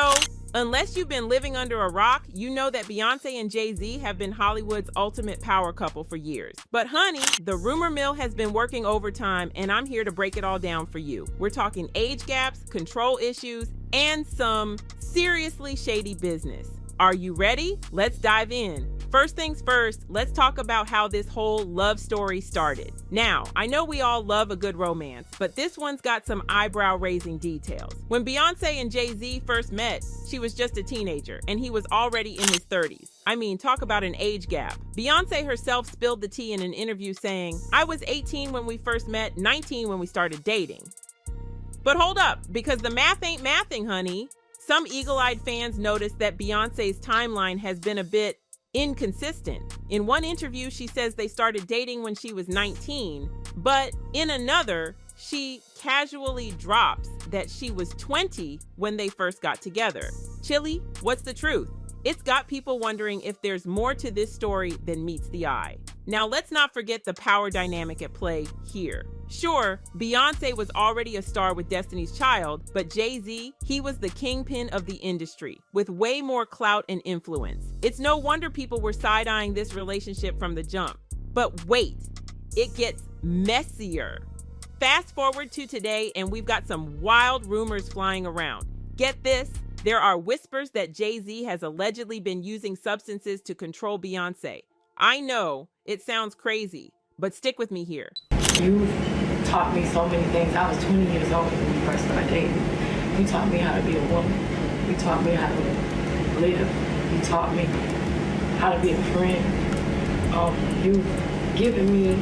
So, unless you've been living under a rock, you know that Beyonce and Jay-Z have been Hollywood's ultimate power couple for years. But honey, the rumor mill has been working overtime, and I'm here to break it all down for you. We're talking age gaps, control issues, and some seriously shady business. Are you ready? Let's dive in. First things first, let's talk about how this whole love story started. Now, I know we all love a good romance, but this one's got some eyebrow-raising details. When Beyonce and Jay-Z first met, she was just a teenager, and he was already in his 30s. I mean, talk about an age gap. Beyonce herself spilled the tea in an interview saying, "I was 18 when we first met, 19 when we started dating." But hold up, because the math ain't mathing, honey. Some eagle-eyed fans noticed that Beyonce's timeline has been a bit inconsistent. In one interview, she says they started dating when she was 19, but in another, she casually drops that she was 20 when they first got together. Chilly, what's the truth? It's got people wondering if there's more to this story than meets the eye. Now, let's not forget the power dynamic at play here. Sure, Beyonce was already a star with Destiny's Child, but Jay-Z, he was the kingpin of the industry, with way more clout and influence. It's no wonder people were side-eyeing this relationship from the jump. But wait, it gets messier. Fast forward to today, and we've got some wild rumors flying around. Get this, there are whispers that Jay-Z has allegedly been using substances to control Beyonce. I know, it sounds crazy, but stick with me here. You taught me so many things. I was 20 years old when we first started dating. You taught me how to be a woman. You taught me how to live. You taught me how to be a friend. You've given me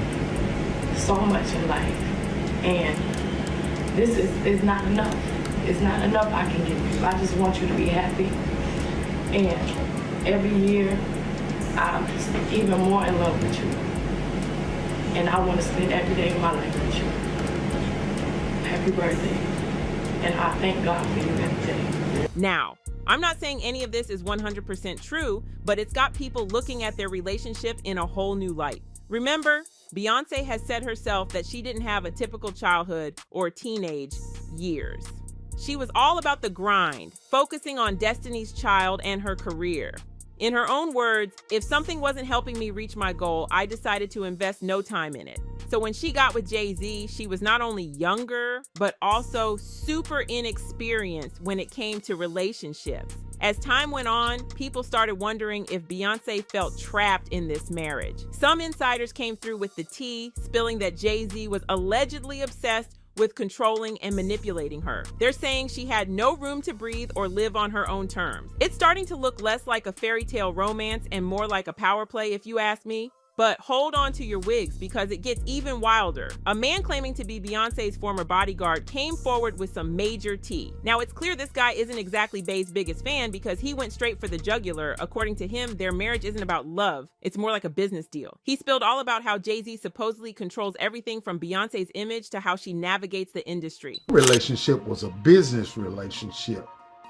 so much in life. And this is not enough. It's not enough I can give you. I just want you to be happy. And every year, I'm just even more in love with you. And I want to spend every day of my life with you. Happy birthday. And I thank God for you every day. Now, I'm not saying any of this is 100% true, but it's got people looking at their relationship in a whole new light. Remember, Beyonce has said herself that she didn't have a typical childhood or teenage years. She was all about the grind, focusing on Destiny's Child and her career. In her own words, if something wasn't helping me reach my goal, I decided to invest no time in it. So when she got with Jay-Z, she was not only younger, but also super inexperienced when it came to relationships. As time went on, people started wondering if Beyonce felt trapped in this marriage. Some insiders came through with the tea, spilling that Jay-Z was allegedly obsessed with controlling and manipulating her. They're saying she had no room to breathe or live on her own terms. It's starting to look less like a fairy tale romance and more like a power play, if you ask me. But hold on to your wigs because it gets even wilder. A man claiming to be Beyonce's former bodyguard came forward with some major tea. Now, it's clear this guy isn't exactly Bey's biggest fan because he went straight for the jugular. According to him, their marriage isn't about love. It's more like a business deal. He spilled all about how Jay-Z supposedly controls everything from Beyonce's image to how she navigates the industry. Relationship was a business relationship,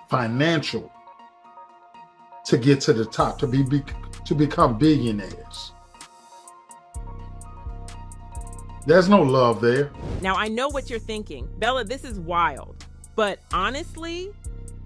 financial, to get to the top, to become billionaires. There's no love there. Now, I know what you're thinking. Bella, this is wild. But honestly,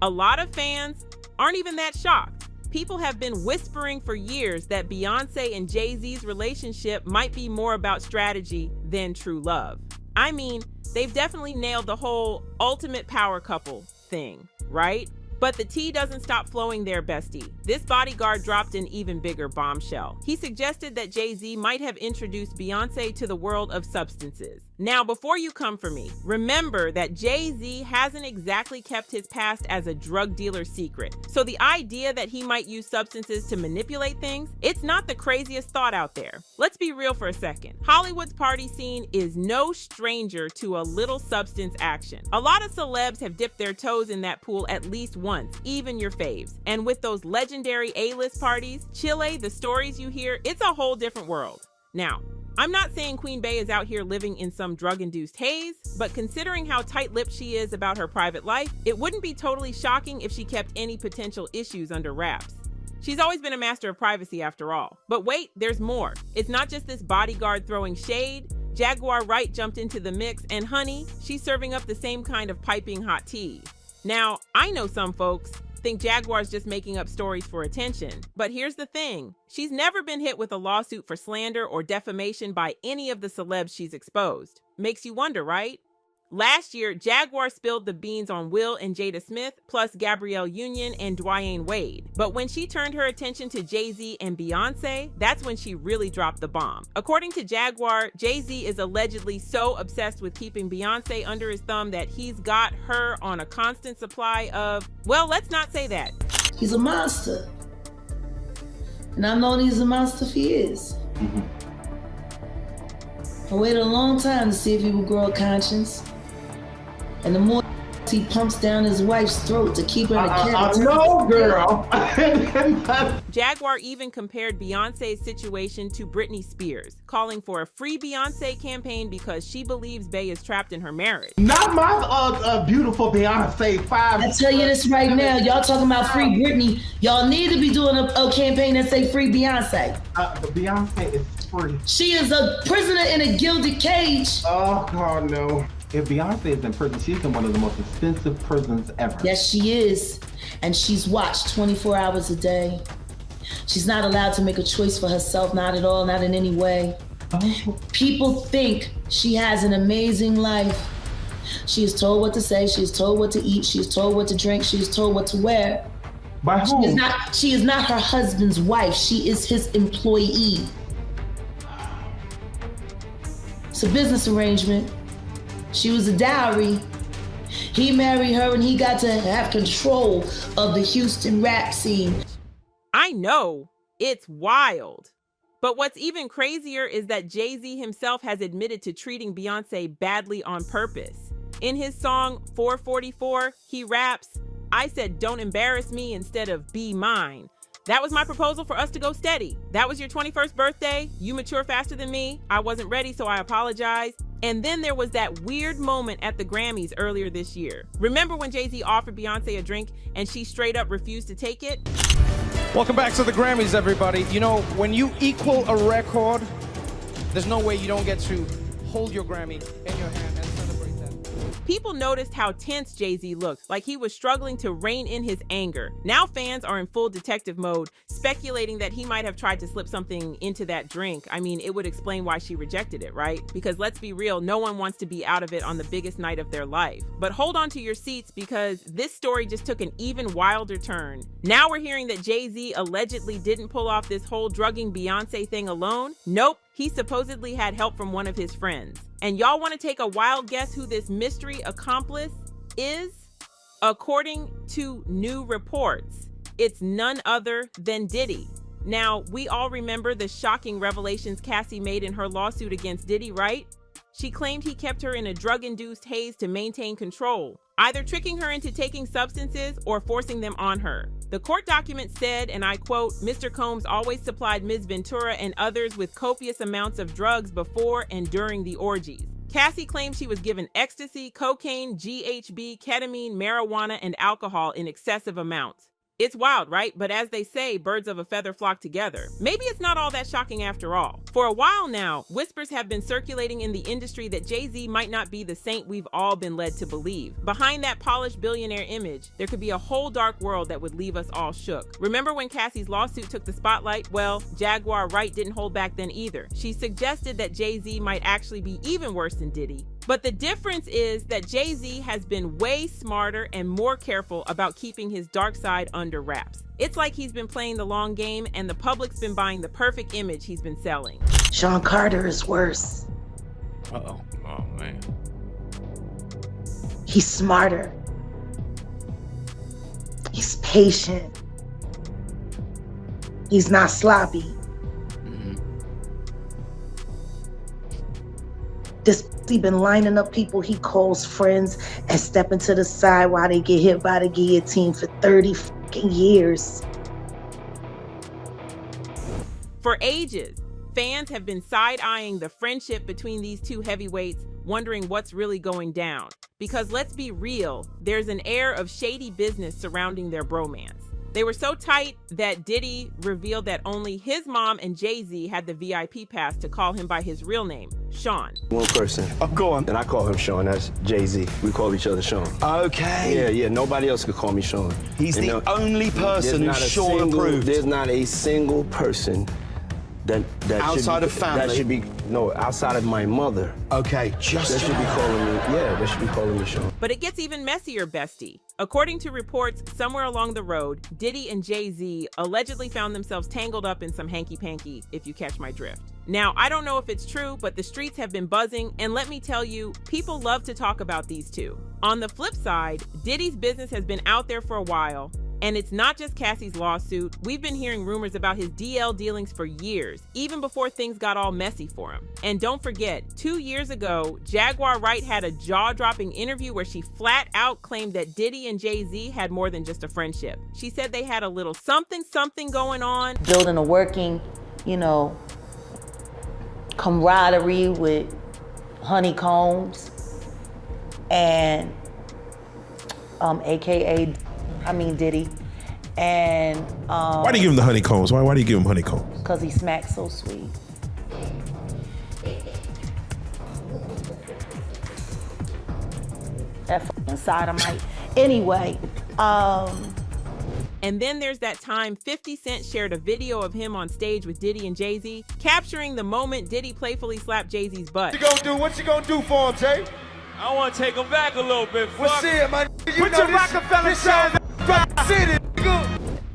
a lot of fans aren't even that shocked. People have been whispering for years that Beyonce and Jay-Z's relationship might be more about strategy than true love. I mean, they've definitely nailed the whole ultimate power couple thing, right? But the tea doesn't stop flowing there, bestie. This bodyguard dropped an even bigger bombshell. He suggested that Jay-Z might have introduced Beyonce to the world of substances. Now, before you come for me, remember that Jay-Z hasn't exactly kept his past as a drug dealer secret. So the idea that he might use substances to manipulate things, it's not the craziest thought out there. Let's be real for a second. Hollywood's party scene is no stranger to a little substance action. A lot of celebs have dipped their toes in that pool at least once, even your faves. And with those legendary A-list parties, Chile, the stories you hear, it's a whole different world. Now, I'm not saying Queen Bey is out here living in some drug-induced haze, but considering how tight-lipped she is about her private life, it wouldn't be totally shocking if she kept any potential issues under wraps. She's always been a master of privacy after all. But wait, there's more. It's not just this bodyguard throwing shade. Jaguar Wright jumped into the mix, and honey, she's serving up the same kind of piping hot tea. Now, I know some folks, think Jaguar's just making up stories for attention. But here's the thing. She's never been hit with a lawsuit for slander or defamation by any of the celebs she's exposed. Makes you wonder, right? Last year, Jaguar spilled the beans on Will and Jada Smith, plus Gabrielle Union and Dwyane Wade. But when she turned her attention to Jay-Z and Beyonce, that's when she really dropped the bomb. According to Jaguar, Jay-Z is allegedly so obsessed with keeping Beyonce under his thumb that he's got her on a constant supply of, well, let's not say that. He's a monster. And I've known he's a monster for years. I waited a long time to see if he would grow a conscience. And the more he pumps down his wife's throat to keep her in a character. No, girl. Jaguar even compared Beyonce's situation to Britney Spears, calling for a free Beyonce campaign because she believes Bey is trapped in her marriage. Not my beautiful Beyonce 5. I tell you this right now, y'all talking about free Britney. Y'all need to be doing a campaign that say free Beyonce. The Beyonce is free. She is a prisoner in a gilded cage. Oh, God, no. If Beyonce is in prison, she's in one of the most expensive prisons ever. Yes, she is. And she's watched 24 hours a day. She's not allowed to make a choice for herself, not at all, not in any way. Oh. People think she has an amazing life. She is told what to say, she is told what to eat, she is told what to drink, she is told what to wear. By whom? She is not her husband's wife, she is his employee. It's a business arrangement. She was a dowry. He married her and he got to have control of the Houston rap scene. I know, it's wild. But what's even crazier is that Jay-Z himself has admitted to treating Beyonce badly on purpose. In his song 444, he raps, "I said don't embarrass me instead of be mine. That was my proposal for us to go steady. That was your 21st birthday. You mature faster than me. I wasn't ready, so I apologize." And then there was that weird moment at the Grammys earlier this year. Remember when Jay-Z offered Beyonce a drink and she straight up refused to take it? Welcome back to the Grammys, everybody. You know, when you equal a record, there's no way you don't get to hold your Grammy in your hand and celebrate that. People noticed how tense Jay-Z looked, like he was struggling to rein in his anger. Now fans are in full detective mode, speculating that he might have tried to slip something into that drink. I mean, it would explain why she rejected it, right? Because let's be real, no one wants to be out of it on the biggest night of their life. But hold on to your seats because this story just took an even wilder turn. Now we're hearing that Jay-Z allegedly didn't pull off this whole drugging Beyonce thing alone. Nope, he supposedly had help from one of his friends. And y'all want to take a wild guess who this mystery accomplice is? According to new reports, it's none other than Diddy. Now, we all remember the shocking revelations Cassie made in her lawsuit against Diddy, right? She claimed he kept her in a drug-induced haze to maintain control, either tricking her into taking substances or forcing them on her. The court document said, and I quote, "Mr. Combs always supplied Ms. Ventura and others with copious amounts of drugs before and during the orgies." Cassie claimed she was given ecstasy, cocaine, GHB, ketamine, marijuana, and alcohol in excessive amounts. It's wild, right? But as they say, birds of a feather flock together. Maybe it's not all that shocking after all. For a while now, whispers have been circulating in the industry that Jay-Z might not be the saint we've all been led to believe. Behind that polished billionaire image, there could be a whole dark world that would leave us all shook. Remember when Cassie's lawsuit took the spotlight? Well, Jaguar Wright didn't hold back then either. She suggested that Jay-Z might actually be even worse than Diddy. But the difference is that Jay-Z has been way smarter and more careful about keeping his dark side under wraps. It's like he's been playing the long game and the public's been buying the perfect image he's been selling. Sean Carter is worse. Uh-oh. Oh, man. He's smarter. He's patient. He's not sloppy. He been lining up people he calls friends and stepping to the side while they get hit by the guillotine for 30 fucking years. For ages, fans have been side-eyeing the friendship between these two heavyweights, wondering what's really going down. Because let's be real, there's an air of shady business surrounding their bromance. They were so tight that Diddy revealed that only his mom and Jay-Z had the VIP pass to call him by his real name, Sean. One person. Oh, go on. And I call him Sean. That's Jay-Z. We call each other Sean. Okay. Yeah. Nobody else could call me Sean. He's the only person who's Sean approved. There's not a single person that outside of family. That should be outside of my mother. Okay, That should be calling me. Yeah, they should be calling me Sean. But it gets even messier, bestie. According to reports, somewhere along the road, Diddy and Jay-Z allegedly found themselves tangled up in some hanky-panky, if you catch my drift. Now, I don't know if it's true, but the streets have been buzzing, and let me tell you, people love to talk about these two. On the flip side, Diddy's business has been out there for a while, and it's not just Cassie's lawsuit. We've been hearing rumors about his DL dealings for years, even before things got all messy for him. And don't forget, 2 years ago, Jaguar Wright had a jaw-dropping interview where she flat out claimed that Diddy and Jay-Z had more than just a friendship. She said they had a little something going on. Building a working, camaraderie with Honeycombs and Diddy. And why do you give him the honeycombs? Why do you give him honeycombs? Because he smacks so sweet. That fucking sodomite. Anyway, And then there's that time 50 Cent shared a video of him on stage with Diddy and Jay-Z, capturing the moment Diddy playfully slapped Jay-Z's butt. What you gonna do for him, Jay? I want to take him back a little bit. Well, shit, man. Put your Rockefeller shit in city.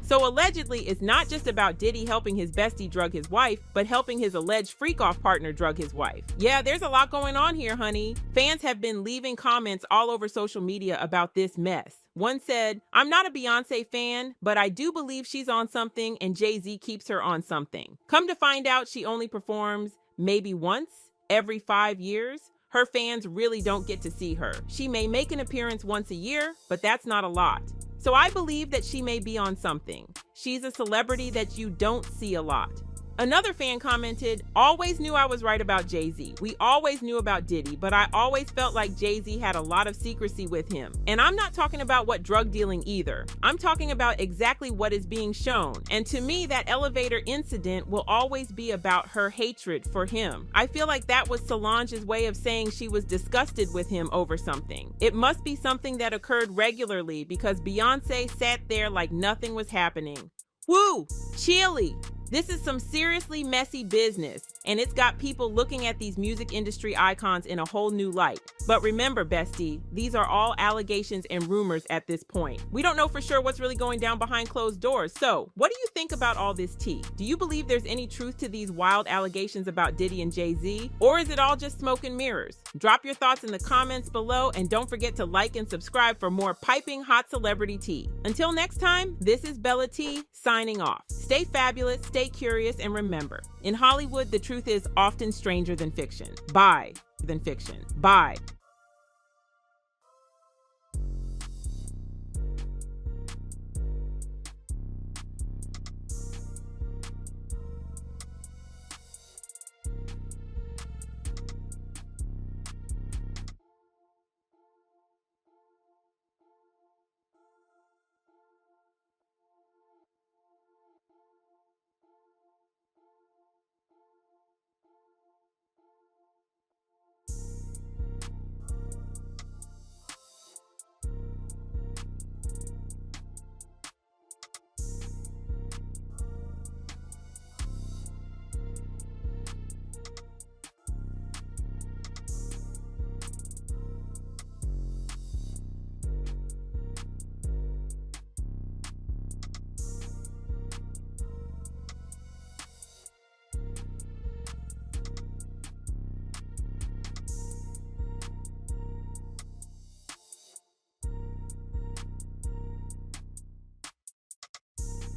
So allegedly, it's not just about Diddy helping his bestie drug his wife, but helping his alleged freak-off partner drug his wife. Yeah, there's a lot going on here, honey. Fans have been leaving comments all over social media about this mess. One said, "I'm not a Beyonce fan, but I do believe she's on something and Jay-Z keeps her on something. Come to find out she only performs maybe once every 5 years. Her fans really don't get to see her. She may make an appearance once a year, but that's not a lot. So I believe that she may be on something. She's a celebrity that you don't see a lot." Another fan commented, "Always knew I was right about Jay-Z. We always knew about Diddy, but I always felt like Jay-Z had a lot of secrecy with him. And I'm not talking about what drug dealing either. I'm talking about exactly what is being shown. And to me, that elevator incident will always be about her hatred for him. I feel like that was Solange's way of saying she was disgusted with him over something. It must be something that occurred regularly because Beyonce sat there like nothing was happening. Woo! Chilly! This is some seriously messy business, and it's got people looking at these music industry icons in a whole new light. But remember, bestie, these are all allegations and rumors at this point. We don't know for sure what's really going down behind closed doors. So, what do you think about all this tea? Do you believe there's any truth to these wild allegations about Diddy and Jay-Z? Or is it all just smoke and mirrors? Drop your thoughts in the comments below, and don't forget to like and subscribe for more piping hot celebrity tea. Until next time, this is Bella T signing off. Stay fabulous, stay curious, and remember, in Hollywood, the truth is often stranger than fiction. Bye.